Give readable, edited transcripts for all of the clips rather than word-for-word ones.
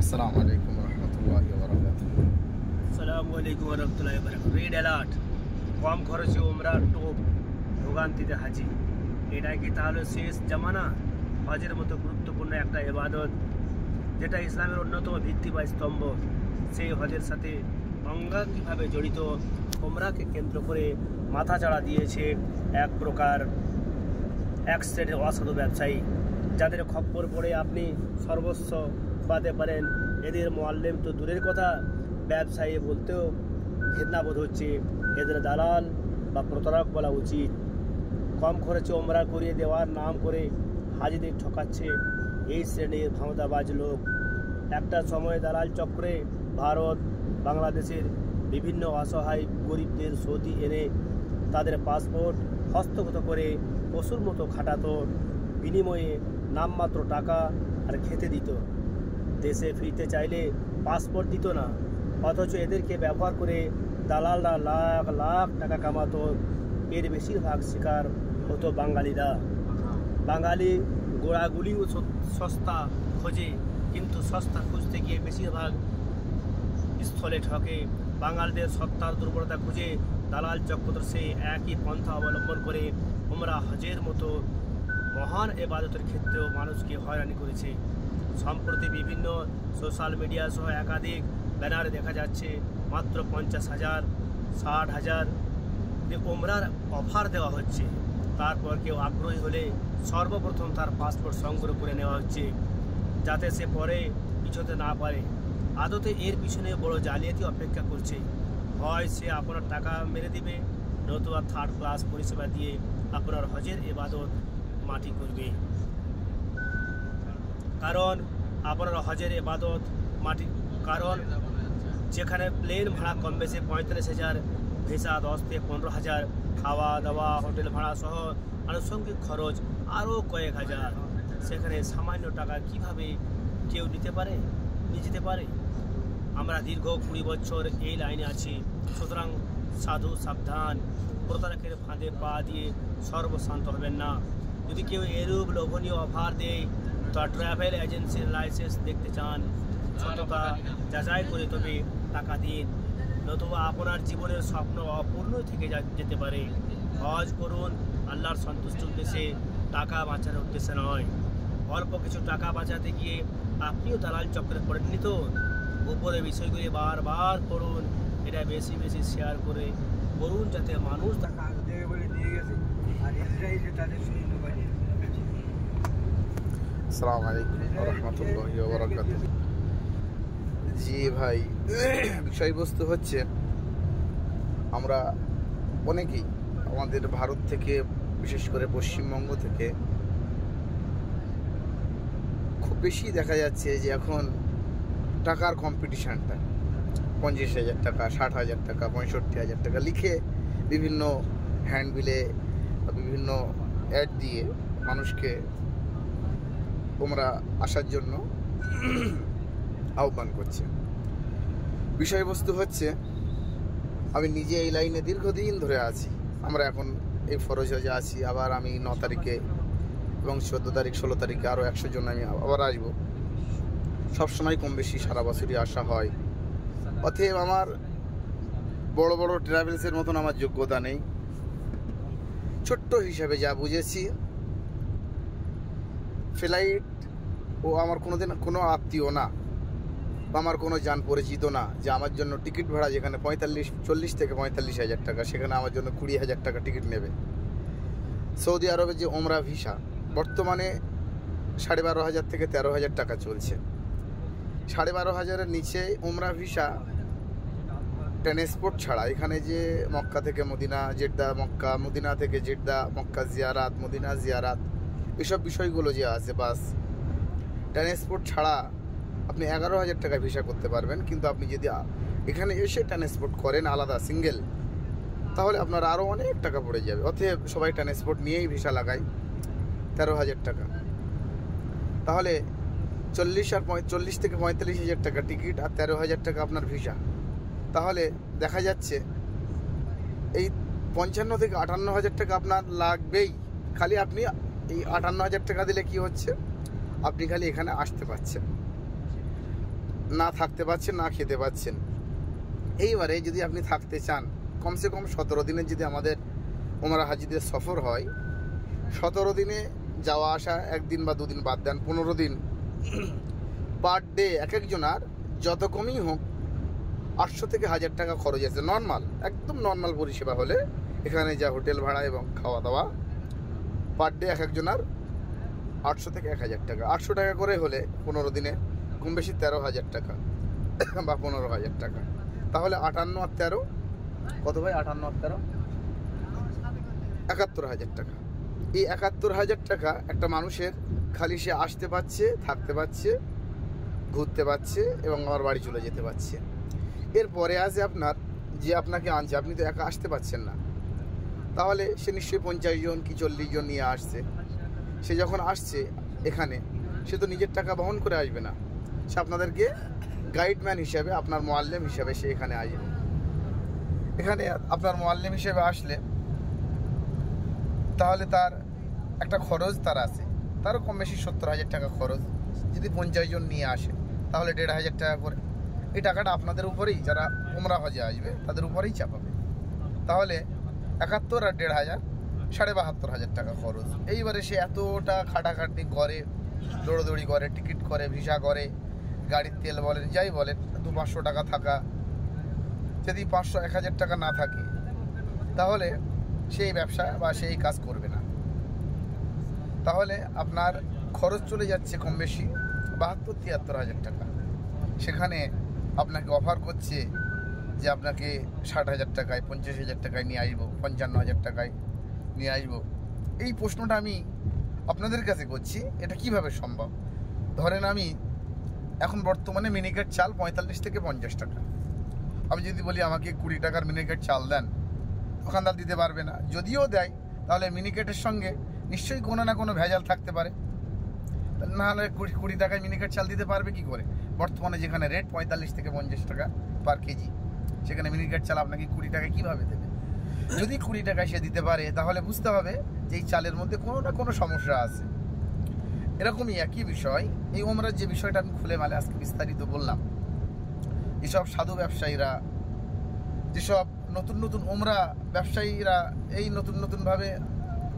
আসসালামু আলাইকুম রহমতুল্লাহি ওয়া বারাকাতুহু। আসসালামু আলাইকুম রহমতুল্লাহি ওয়া বারাকাতুহু। রেড অ্যালার্ট, কম খরচে ওমরা টোপ, ভোগান্তিতে হাজি। এটাই কি তাহলে শেষ জামানা? হজের মতো গুরুত্বপূর্ণ একটা ইবাদত, যেটা ইসলামের অন্যতম ভিত্তি বা স্তম্ভ, সেই হজের সাথে অঙ্গাঙ্গিভাবে জড়িত ওমরাকে কেন্দ্র করে মাথাচাড়া দিয়েছে এক প্রকার এক শ্রেণীর অসাধু ব্যবসায়ী, যাদের খপ্পর পড়ে আপনি সর্বস্ব পাতে পারেন। এদের মোয়াল্লেম তো দূরের কথা, ব্যবসায়ী বলতেও ঘৃণাবোধ হচ্ছে। এদের দালাল বা প্রতারক বলা উচিত। কম খরচে ওমরা করিয়ে দেওয়ার নাম করে হাজিদের ঠকাচ্ছে এই শ্রেণীর ক্ষমতাবাজ লোক। একটা সময় দালাল চক্রে ভারত, বাংলাদেশের বিভিন্ন অসহায় গরিবদের সৌদি এনে তাদের পাসপোর্ট হস্তগত করে পশুর মতো খাটাতো, বিনিময়ে নামমাত্র টাকা আর খেতে দিত। দেশে ফিরতে চাইলে পাসপোর্ট দিত না, অথচ এদেরকে ব্যবহার করে দালালরা লাখ লাখ টাকা কামাতো। এর বেশিরভাগ শিকার হতো বাঙালিরা। বাঙালি গোড়াগুলিও সস্তা খোঁজে, কিন্তু সস্তা খুঁজতে গিয়ে বেশিরভাগ স্থলে ঠকে। বাঙালিদের সত্তার দুর্বলতা খুঁজে দালাল চক্র সেই একই পন্থা অবলম্বন করে ওমরা হজের মতো মহান ইবাদতের ক্ষেত্রেও মানুষকে হয়রানি করেছে। সম্প্রতি বিভিন্ন সোশ্যাল মিডিয়া সহ একাধিক ব্যানারে দেখা যাচ্ছে মাত্র 50,000, 60,000 ওমরার অফার দেওয়া হচ্ছে। তারপর কেউ আগ্রহী হলে সর্বপ্রথম তার পাসপোর্ট সংগ্রহ করে নেওয়া হচ্ছে, যাতে সে পরে পিছোতে না পারে। আদতে এর পিছনে বড় জালিয়াতি অপেক্ষা করছে। হয় সে আপনার টাকা মেরে দিবে, নতুবা থার্ড ক্লাস পরিষেবা দিয়ে আপনার হজের ইবাদত মাটি করবে। কারণ আপনার হজের ইবাদত মাটি, কারণ যেখানে প্লেন ভাড়া কম বেশি 45,000, ভিসা 10 থেকে 15,000, খাওয়া দাওয়া হোটেল ভাড়া সহ আনুষঙ্গিক খরচ আরও কয়েক হাজার, সেখানে সামান্য টাকা কিভাবে কেউ নিতে যেতে পারে? আমরা দীর্ঘ 20 বছর এই লাইনে আছি, সুতরাং সাধু সাবধান, প্রতারকের ফাঁদে পা দিয়ে সর্বশান্ত হবেন না। যদি কেউ এরূপ লোভনীয় অফার দেয় তো ট্রাভেল এজেন্সির লাইসেন্স দেখতে চান, সততা যাচাই করে তবে টাকা দিন, নতুবা আপনার জীবনের স্বপ্ন অপূর্ণ থেকে যেতে পারে। হজ করুন আল্লাহর সন্তুষ্টির উদ্দেশ্যে, টাকা বাঁচানোর উদ্দেশ্যে নয়। অল্প কিছু টাকা বাঁচাতে গিয়ে আপনিও দালাল চক্রে পড়েননি তো? উপরে বিষয়গুলি বারবার পড়ুন, এটা বেশি বেশি শেয়ার করে বলুন, যাতে মানুষ টাকা দেবে বলে নিয়ে গেছে আর ইসরায়েলে তাদের সৈন্য বানিয়ে। আসসালামু আলাইকুম রহমতুল্লাহি ওয়া বারাকাতুহু। জি ভাই, বিষয়বস্তু হচ্ছে আমরা অনেকেই আমাদের ভারত থেকে, বিশেষ করে পশ্চিমবঙ্গ থেকে খুব বেশি দেখা যাচ্ছে যে এখন টাকার কম্পিটিশানটা 50,000 টাকা, 60,000 টাকা, 65,000 টাকা লিখে বিভিন্ন হ্যান্ডবিলে বিভিন্ন অ্যাড দিয়ে মানুষকে ওমরা আসার জন্য আহ্বান করছে। বিষয়বস্তু হচ্ছে, আমি নিজে এই লাইনে দীর্ঘদিন ধরে আছি। আমরা এখন এই ফরজ হজে আছি, আবার আমি 9 তারিখে এবং 14 তারিখ 16 তারিখে আরও 100 জন আমি আবার আসবো। সবসময় কম বেশি সারা বছরই আসা হয়। অতএব আমার বড় বড় ট্রাভেলসের মতন আমার যোগ্যতা নেই। ছোট্ট হিসাবে যা বুঝেছি, ফ্লাইট ও আমার কোনোদিন কোনো আত্মীয় না বা আমার কোনো জান পরিচিত না যে আমার জন্য টিকিট ভাড়া যেখানে 40 থেকে 45,000 টাকা, সেখানে আমার জন্য 20,000 টাকা টিকিট নেবে। সৌদি আরবে যে ওমরা ভিসা বর্তমানে 12,500 থেকে 13,000 টাকা চলছে। 12,500-এর নিচে ওমরা ভিসা ট্রান্সপোর্ট ছাড়া, এখানে যে মক্কা থেকে মদিনা, জেদ্দা মক্কা, মদিনা থেকে জেদ্দা, মক্কা জিয়ারাত, মদিনা জিয়ারাত, এসব বিষয়গুলো যে আছে, বাস ট্রান্সপোর্ট ছাড়া আপনি 11,000 টাকা ভিসা করতে পারবেন। কিন্তু আপনি যদি এখানে এসে ট্রান্সপোর্ট করেন আলাদা সিঙ্গেল, তাহলে আপনার আরও অনেক টাকা পড়ে যাবে। অতএব সবাই ট্রান্সপোর্ট নিয়েই ভিসা লাগায় 13,000 টাকা। তাহলে 40 থেকে 45,000 টাকা টিকিট আর 13,000 টাকা আপনার ভিসা। তাহলে দেখা যাচ্ছে এই 55 থেকে 58,000 টাকা আপনার লাগবেই। খালি আপনি এই 58,000 টাকা দিলে কি হচ্ছে, আপনি খালি এখানে আসতে পারছেন। না থাকতে পারছেন, না খেতে পাচ্ছেন। এইবারে যদি আপনি থাকতে চান, কমসে কম 17 দিনের যদি আমাদের ওমরা হাজিদের সফর হয়, 17 দিনে যাওয়া আসা একদিন বা দুদিন বাদ দেন, 15 দিন পার ডে এক একজনার যত কমই হোক 800 থেকে 1000 টাকা খরচ আছে। নর্মাল, একদম নর্মাল পরিষেবা হলে এখানে যা হোটেল ভাড়া এবং খাওয়া দাওয়া পার ডে এক একজনার 800 থেকে 1000 টাকা। 800 টাকা করে হলে 15 দিনে কম বেশি 13,000 টাকা বা 15,000 টাকা। তাহলে 58 আর 13 কত ভাই? 58 আর 13 71,000 টাকা। এই 71,000 টাকা একটা মানুষের খালি সে আসতে পারছে, থাকতে পারছে, ঘুরতে পারছে এবং আমার বাড়ি চলে যেতে পারছে। এরপরে আসে আপনার যে আপনাকে আনছে, আপনি তো একা আসতে পারছেন না, তাহলে সে নিশ্চয়ই 50 জন কি 40 জন নিয়ে আসছে। সে যখন আসছে এখানে, সে তো নিজের টাকা বহন করে আসবে না, সে আপনাদেরকে গাইডম্যান হিসাবে, আপনার মোয়াল্লেম হিসাবে সে এখানে আসবে। এখানে আপনার মোয়াল্লেম হিসেবে আসলে তাহলে তার একটা খরচ তার আছে, তারও কম বেশি 70,000 টাকা খরচ। যদি 50 জন নিয়ে আসে তাহলে 1,500 টাকা করে। এই টাকাটা আপনাদের উপরেই, যারা উমরা হজে আসবে তাদের উপরেই চাপাবে। তাহলে 71 আর 1,500 72,000 টাকা খরচ। এইবারে সে এতটা খাটাখাটনি করে, দৌড়োদৌড়ি করে, টিকিট করে, ভিসা করে, গাড়ির তেল বলেন, যাই বলেন, 200-500 টাকা থাকা, যদি 500-1000 টাকা না থাকে তাহলে সেই ব্যবসা বা সেই কাজ করবে না। তাহলে আপনার খরচ চলে যাচ্ছে কম বেশি 72-73,000 টাকা। সেখানে আপনাকে অফার করছে যে আপনাকে 60,000 টাকায়, 50,000 টাকায় নিয়ে আসবো, 55,000 টাকায় নিয়ে আসবো। এই প্রশ্নটা আমি আপনাদের কাছে করছি, এটা কিভাবে সম্ভব? ধরেন আমি এখন বর্তমানে মিনিকেট চাল 45 থেকে 50 টাকা। আমি যদি বলি আমাকে 20 টাকার মিনিকেট চাল দেন, দোকানদার দিতে পারবে না। যদিও দেয় তাহলে মিনিকেটের সঙ্গে নিশ্চয়ই কোনো না কোনো ভেজাল থাকতে পারে, নাহলে 20 টাকায় মিনিকেট চাল দিতে পারবে কি করে? বর্তমানে যেখানে রেট 45 থেকে 50 টাকা পার কেজি, সেখানে মিনিকেট চাল আপনাকে 20 টাকায় কীভাবে দেবে? যদি 20 টাকায় সে দিতে পারে তাহলে বুঝতে হবে যে এই চালের মধ্যে কোনো না কোনো সমস্যা আছে। এরকমই একই বিষয় এই ওমরার যে বিষয়টা আমি খুলে মালে আজকে বিস্তারিত বললাম। যেসব সাধু ব্যবসায়ীরা, যেসব নতুন নতুন ওমরা ব্যবসায়ীরা এই নতুনভাবে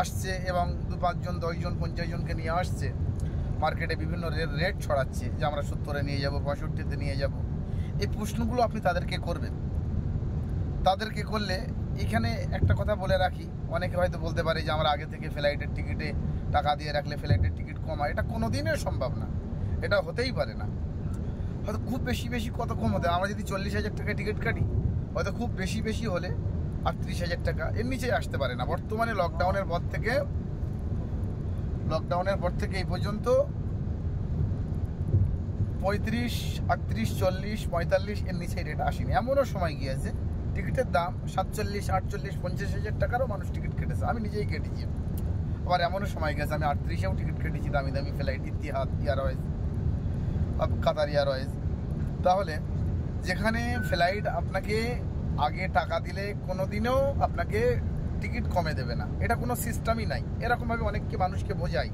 আসছে এবং 2-5 জন, 10 জন, 50 জনকে নিয়ে আসছে, মার্কেটে বিভিন্ন রেট ছড়াচ্ছে যে আমরা 70-এ নিয়ে যাব, 65-তে নিয়ে যাব। এই প্রশ্নগুলো আপনি তাদেরকে করবেন। তাদেরকে করলে এখানে একটা কথা বলে রাখি, অনেকে হয়তো বলতে পারে যে আমরা আগে থেকে ফ্লাইটের টিকিটে টাকা দিয়ে রাখলে ফ্লাইটের টিকিট কম হয়। এটা কোনো দিনই সম্ভব না, এটা হতেই পারে না। হয়তো খুব বেশি কত কম হতে, আমরা যদি 40,000 টাকায় টিকিট কাটি, হয়তো খুব বেশি হলে 38,000 টাকা, এর নিচেই আসতে পারে না। বর্তমানে লকডাউনের পর থেকে এই পর্যন্ত 35, 38, 40, 45 এর নিচে রেট আসেনি। এমনও সময় গিয়েছে টিকিটের দাম 47, 48, 50,000 টাকারও মানুষ টিকিট কেটেছে, আমি নিজেই কেটেছি। আবার এমনও সময় গেছে আমি 38-এও টিকিট কেটেছি, দামি flight, Etihad Airways, Qatar Airways. তাহলে যেখানে ফ্লাইট আপনাকে আগে টাকা দিলে কোনো দিনও আপনাকে টিকিট কমে দেবে না, এটা কোনো সিস্টেমই নাই। এরকমভাবে অনেককে মানুষকে বোঝাই,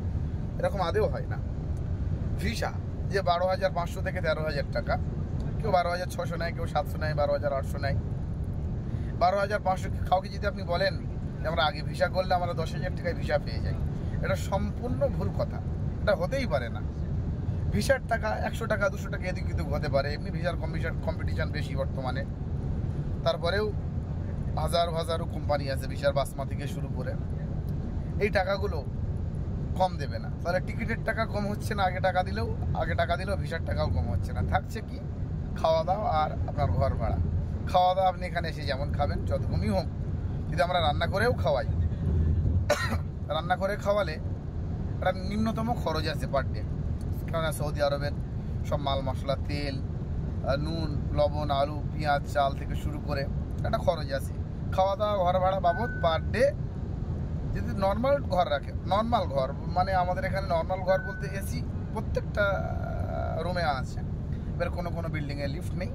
এরকম আদেও হয় না। ভিসা যে 12,500 থেকে 13,000 টাকা, কেউ 12,600 নেয়, কেউ 700 নেয়, 12,800 নেয়। 12,500 কাউকে যদি আপনি বলেন যে আমরা আগে ভিসা করলে আমরা 10,000 টাকায় ভিসা পেয়ে যাই, এটা সম্পূর্ণ ভুল কথা। এটা হতেই পারে না। ভিসার টাকা 100 টাকা 200 টাকা এদিক কিন্তু হতে পারে, এমনি ভিসার কম্পিটিশান বেশি বর্তমানে। তারপরেও হাজারো কোম্পানি আছে ভিসার, বাসমা থেকে শুরু করে। এই টাকাগুলো কম দেবে না। তাহলে টিকিটের টাকা কম হচ্ছে না, আগে টাকা দিলেও ভিসার টাকাও কম হচ্ছে না। থাকছে কি? খাওয়া দাওয়া আর আপনার ঘর ভাড়া। খাওয়া দাওয়া আপনি এখানে এসে যেমন খাবেন, যত কমই হোক, যদি আমরা রান্না করেও খাওয়াই, রান্না করে খাওয়ালে একটা নিম্নতম খরচ আছে পার ডে। কেননা সৌদি আরবের সব মাল মশলা, তেল, নুন, লবণ, আলু, পেঁয়াজ, চাল থেকে শুরু করে একটা খরচ আছে। খাওয়া দাওয়া, ঘর ভাড়া বাবদ পার ডে যদি নর্মাল ঘর রাখে, নর্মাল ঘর মানে আমাদের এখানে নর্মাল ঘর বলতে এসি প্রত্যেকটা রুমে আছে। এবার কোনো বিল্ডিংয়ে লিফট নেই,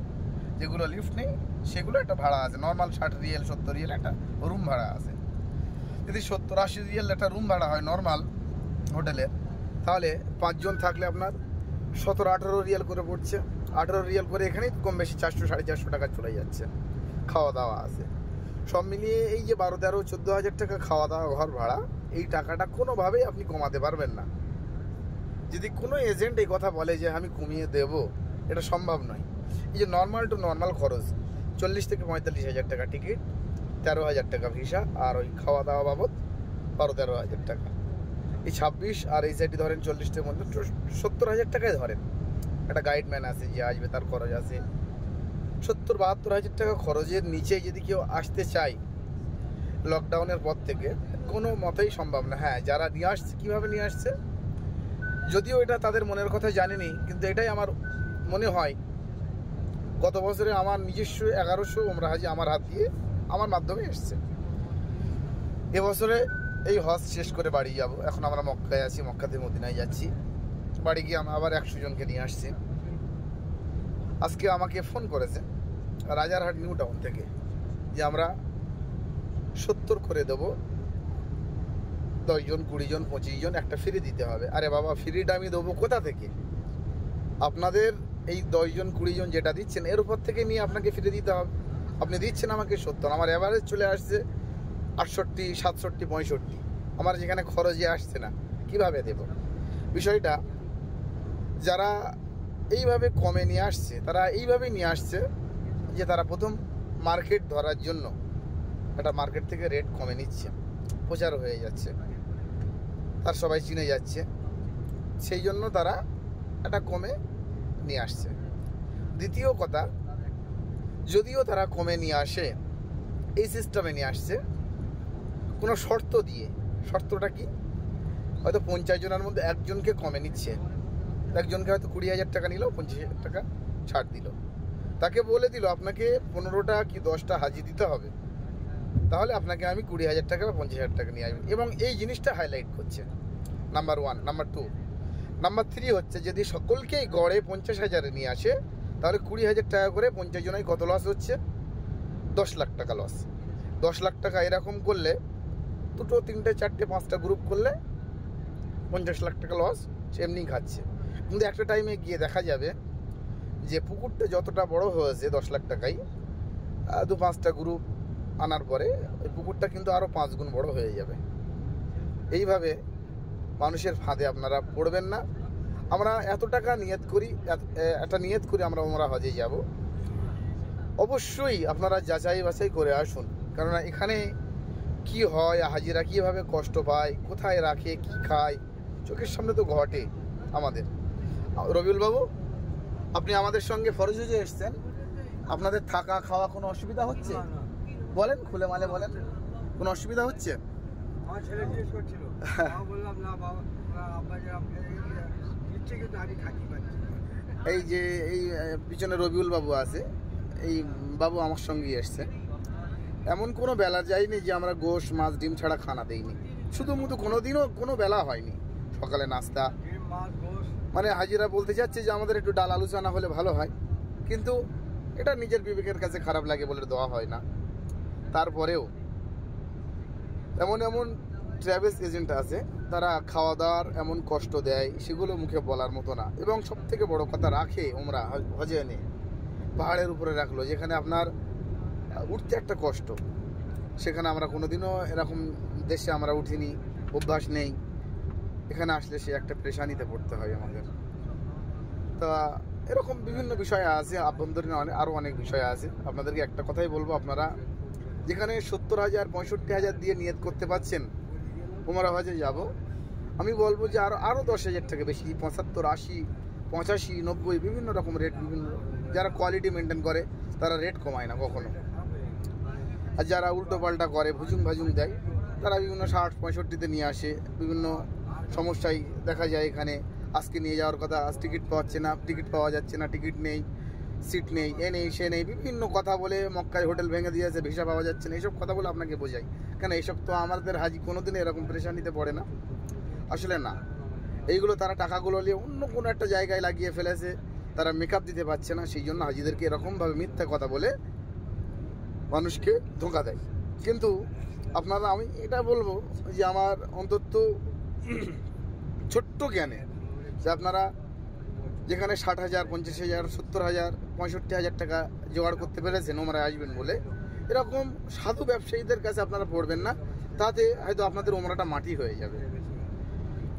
যেগুলো লিফট নেই সেগুলো একটা ভাড়া আছে, নর্মাল 60 রিয়েল 70 রিয়েল একটা রুম ভাড়া আছে। যদি 70-80 রিয়েল একটা রুম ভাড়া হয় নর্মাল হোটেলের, তাহলে 5 জন থাকলে আপনার 17-18 রিয়াল করে পড়ছে। 18 রিয়াল করে এখানেই কম বেশি 400-450 টাকা চলে যাচ্ছে, খাওয়া দাওয়া আছে সব মিলিয়ে। এই যে 12-13-14 হাজার টাকা খাওয়া দাওয়া ঘর ভাড়া, এই টাকাটা কোনোভাবেই আপনি কমাতে পারবেন না। যদি কোনো এজেন্ট এই কথা বলে যে আমি কমিয়ে দেব, এটা সম্ভব নয়। এই যে নর্মাল টু নর্মাল খরচ 40-45 হাজার টাকা টিকিট, 13 হাজার টাকা ভিসা, আর ওই খাওয়া দাওয়া বাবদ 12-13 হাজার টাকা, এই 26 আর এই সাইডে ধরেন 40-র মধ্যে 70 হাজার টাকায় ধরেন। একটা গাইডম্যান আছে যে আসবে, তার খরচ আছে 70-72 হাজার টাকা। খরচের নিচে যদি কেউ আসতে চায় লকডাউনের পর থেকে, কোনো মতেই সম্ভব না। হ্যাঁ, যারা নিয়ে আসছে, কীভাবে নিয়ে আসছে যদিও এটা তাদের মনের কথা জানিনি, কিন্তু এটাই আমার মনে হয়। গত বছরে আমার নিজস্ব 1100 ওমরা হাজি আমার হাত দিয়ে, আমার মাধ্যমে এসছে। এবছরে এই হজ শেষ করে বাড়ি যাব। এখন আমরা মক্কায় আছি, মক্কা থেকে মদিনায় যাচ্ছি। বাড়ি গিয়ে আমরা আবার 100 জনকে নিয়ে আসছি। আজকে আমাকে ফোন করেছে রাজারহাট নিউ টাউন থেকে যে আমরা 70 করে দেবো, 10 জন 20 জন 25 জন একটা ফ্রি দিতে হবে। আরে বাবা, ফ্রিটা আমি দেবো কোথা থেকে? আপনাদের এই 10 জন 20 জন যেটা দিচ্ছেন এর উপর থেকে নিয়ে আপনাকে ফ্রি দিতে হবে। আপনি দিচ্ছেন আমাকে 70, আমার অ্যাভারেজ চলে আসছে 68, 67, 65। আমার যেখানে খরচে আসছে না, কিভাবে দেব? বিষয়টা যারা এইভাবে কমে নিয়ে আসছে, তারা এইভাবেই নিয়ে আসছে যে তারা প্রথম মার্কেট ধরার জন্য একটা মার্কেট থেকে রেট কমে নিচ্ছে, প্রচার হয়ে যাচ্ছে, তার সবাই চিনে যাচ্ছে, সেই জন্য তারা একটা কমে নিয়ে আসছে। দ্বিতীয় কথা, যদিও তারা কমে নিয়ে আসে, এই সিস্টেমে নিয়ে আসছে কোনো শর্ত দিয়ে। শর্তটা কি? হয়তো 50 জনের মধ্যে একজনকে কমে নিচ্ছে, একজনকে হয়তো 20 হাজার টাকা নিল, 25 হাজার টাকা ছাড় দিল। তাকে বলে দিল আপনাকে 15টা কি 10টা হাজি দিতে হবে, তাহলে আপনাকে আমি 20 হাজার টাকা বা 50 হাজার টাকা নিয়ে আসবো। এবং এই জিনিসটা হাইলাইট করছে, নাম্বার 1। নাম্বার 2, নাম্বার 3 হচ্ছে যদি সকলকেই গড়ে 50 হাজারে নিয়ে আসে, তাহলে 20 হাজার টাকা করে 50 জনায় কত লস হচ্ছে? 10 লাখ টাকা লস। 10 লাখ টাকা এরকম করলে 2টো 3টে 4টে 5টা গ্রুপ করলে 50 লাখ টাকা লস সে এমনি খাচ্ছে। কিন্তু একটা টাইমে গিয়ে দেখা যাবে যে পুকুরটা যতটা বড় হয়েছে 10 লাখ টাকায়, 2-5টা গ্রুপ আনার পরে ওই পুকুরটা কিন্তু আরও 5 গুণ বড় হয়ে যাবে। এইভাবে মানুষের ফাঁদে আপনারা পড়বেন না। আমরা এত টাকা নিয়ত করি, একটা নিয়ত করে আমরা হজে যাব। অবশ্যই আপনারা যাচাই বাছাই করে আসুন, কেননা এখানে কি হয়, হাজিরা কীভাবে কষ্ট পায়, কোথায় রাখে, কি খায়, চোখের সামনে তো ঘটে আমাদের। রবিউল বাবু, আপনি আমাদের সঙ্গে ফরজ হজে এসছেন, আপনাদের থাকা খাওয়া কোনো অসুবিধা হচ্ছে? বলেন, খুলে মালে বলেন, কোনো অসুবিধা হচ্ছে? আমার ছেলে জিজ্ঞেস করছিল, আমি বললাম না বাবা, আব্বা দিচ্ছে কিন্তু আমি থাকি পাচ্ছি। এই যে এই পিছনে রবিউল বাবু আছে, এই বাবু আমার সঙ্গেই এসছে। এমন কোনো বেলা যায়নি যে আমরা গোশ মাছ ডিম ছাড়া খানা দেইনি। শুধু কোনোদিনও কোনো বেলা হয়নি সকালে নাস্তা। মানে হাজিরা বলতে চাচ্ছে যে আমাদের একটু ডাল আলু চানা হলে ভালো হয়, কিন্তু এটা নিজের বিবেকের কাছে খারাপ লাগে বলে দেওয়া হয় না। তারপরেও এমন ট্রাভেলস এজেন্ট আছে, তারা খাওয়া দাওয়ার এমন কষ্ট দেয় সেগুলো মুখে বলার মতো না। এবং সবথেকে বড় কথা, রাখে ওমরা হজে এনে পাহাড়ের উপরে রাখলো, যেখানে আপনার উঠতে একটা কষ্ট। সেখানে আমরা কোনোদিনও এরকম দেশে আমরা উঠিনি, অভ্যাস নেই। এখানে আসলে সে একটা পেরেশানিতে পড়তে হয় আমাদের। তা এরকম বিভিন্ন বিষয় আছে, আভ্যন্তরীণ আরও অনেক বিষয় আছে। আপনাদেরকে একটা কথাই বলবো, আপনারা যেখানে 70,000 65,000 দিয়ে নিয়ত করতে পারছেন ওমরা হজে যাব, আমি বলবো যে আরও 10,000 টাকা বেশি, 75, 80, 85, 90 বিভিন্ন রকম রেট। বিভিন্ন যারা কোয়ালিটি মেনটেন করে তারা রেট কমায় না কখনো, আর যারা উল্টো পাল্টা করে, ভুজুং ভাজুং দেয়, তারা বিভিন্ন 60, 65-তে নিয়ে আসে। বিভিন্ন সমস্যায় দেখা যায় এখানে। আজকে নিয়ে যাওয়ার কথা, আজ টিকিট পাওয়াচ্ছে না, টিকিট পাওয়া যাচ্ছে না, টিকিট নেই, সিট নেই, এ নেই, সে নেই, বিভিন্ন কথা বলে মক্কায় হোটেল ভেঙে দিয়েছে, ভিসা পাওয়া যাচ্ছে না, এইসব কথা বলে আপনাকে বোঝাই। কেন এইসব তো আমাদের হাজি কোনোদিন এরকম পেরেশানিতে পড়ে না, আসলে না। এইগুলো তারা টাকাগুলো নিয়ে অন্য কোনো একটা জায়গায় লাগিয়ে ফেলেছে, তারা মেকআপ দিতে পারছে না, সেই জন্য হাজিদেরকে এরকমভাবে মিথ্যা কথা বলে মানুষকে ধোঁকা দেয়। কিন্তু আপনারা, আমি এটা বলবো যে আমার অন্তত ছোট্ট জ্ঞানে, যে আপনারা যেখানে 60,000, 50,000, 70,000, 65,000 টাকা জোগাড় করতে পেরেছেন ওমরায় আসবেন বলে, এরকম সাধু ব্যবসায়ীদের কাছে আপনারা পড়বেন না, তাতে হয়তো আপনাদের ওমরাটা মাটি হয়ে যাবে।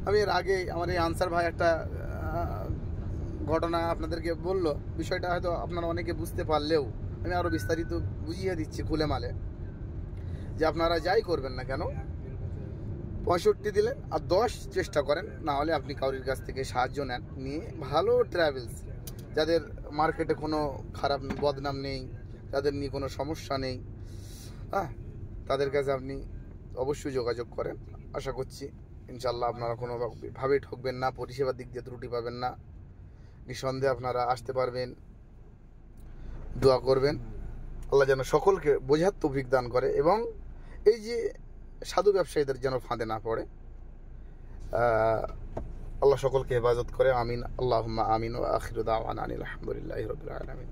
আমি এর আগে আমার এই আনসার ভাই একটা ঘটনা আপনাদেরকে বললো, বিষয়টা হয়তো আপনারা অনেকে বুঝতে পারলেও আমি আরও বিস্তারিত বুঝিয়ে দিচ্ছি খুলে মালে, যে আপনারা যাই করবেন না কেন 65 দিলেন আর 10 চেষ্টা করেন, না হলে আপনি কারোর কাছ থেকে সাহায্য নেন, নিয়ে ভালো ট্রাভেলস যাদের মার্কেটে কোনো খারাপ বদনাম নেই, যাদের নিয়ে কোনো সমস্যা নেই, হ্যাঁ, তাদের কাছে আপনি অবশ্যই যোগাযোগ করেন। আশা করছি ইনশাল্লাহ আপনারা কোনোভাবেই ঠকবেন না, পরিষেবার দিক দিয়ে ত্রুটি পাবেন না, নিঃসন্দেহে আপনারা আসতে পারবেন। দোয়া করবেন আল্লাহ যেন সকলকে বোঝার তৌফিক দান করে, এবং এই যে সাধু ব্যবসায়ীদের যেন ফাঁদে না পড়ে। আল্লাহ সকলকে হেফাজত করে। আমিন, আল্লাহুম্মা আমিন। ওয়া আখিরু দাওয়ানা আনিল হামদুলিল্লাহি রাব্বিল আলামিন।